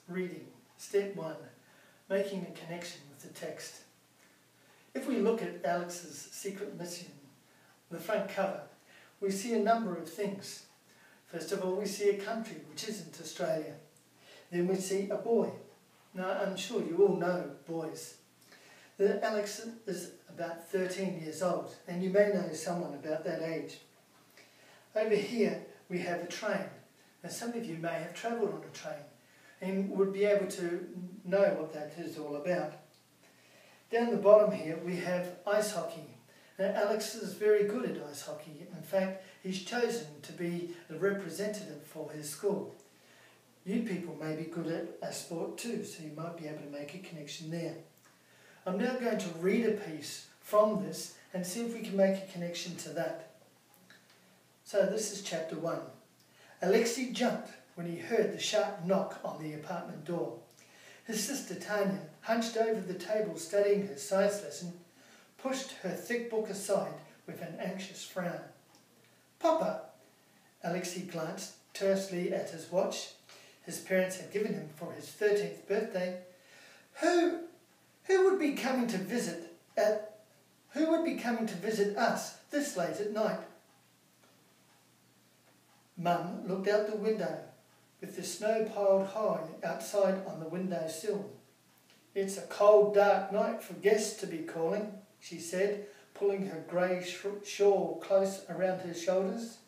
reading. Step 1. Making a connection with the text. If we look at Alex's secret mission, the front cover, we see a number of things. First of all, we see a country which isn't Australia. Then we see a boy. Now, I'm sure you all know boys. Alex is about 13 years old, and you may know someone about that age. Over here, we have a train. Now, some of you may have travelled on a train and would be able to know what that is all about. Down the bottom here, we have ice hockey. Now, Alex is very good at ice hockey. In fact, he's chosen to be the representative for his school. You people may be good at a sport too, so you might be able to make a connection there. I'm now going to read a piece from this and see if we can make a connection to that. So this is chapter 1. Alexi jumped when he heard the sharp knock on the apartment door. His sister Tanya, hunched over the table studying her science lesson, pushed her thick book aside with an anxious frown. "Papa!" Alexi glanced tersely at his watch his parents had given him for his 13th birthday. Who would be coming to visit us this late at night? Mum looked out the window, with the snow piled high outside on the window sill. "It's a cold, dark night for guests to be calling," she said, pulling her grey shawl close around her shoulders.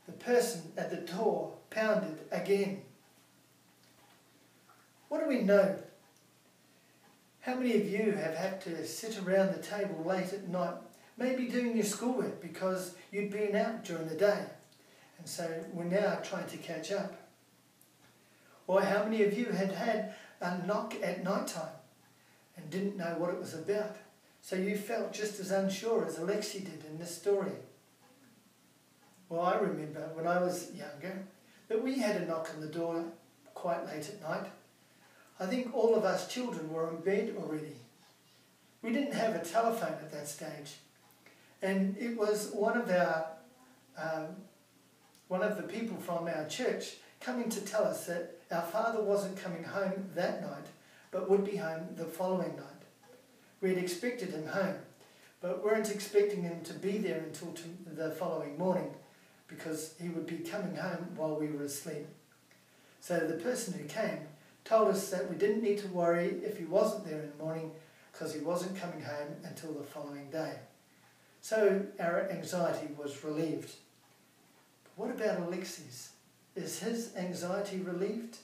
The person at the door pounded again. What do we know? How many of you have had to sit around the table late at night, maybe doing your schoolwork because you'd been out during the day, and so we're now trying to catch up? Or how many of you had had a knock at night time and didn't know what it was about, so you felt just as unsure as Alexi did in this story? Well, I remember when I was younger that we had a knock on the door quite late at night. I think all of us children were in bed already. We didn't have a telephone at that stage, and it was one of the people from our church coming to tell us that our father wasn't coming home that night, but would be home the following night. We had expected him home, but weren't expecting him to be there until the following morning, because he would be coming home while we were asleep. So the person who came told us that we didn't need to worry if he wasn't there in the morning, because he wasn't coming home until the following day. So our anxiety was relieved. But what about Alexi's? Is his anxiety relieved?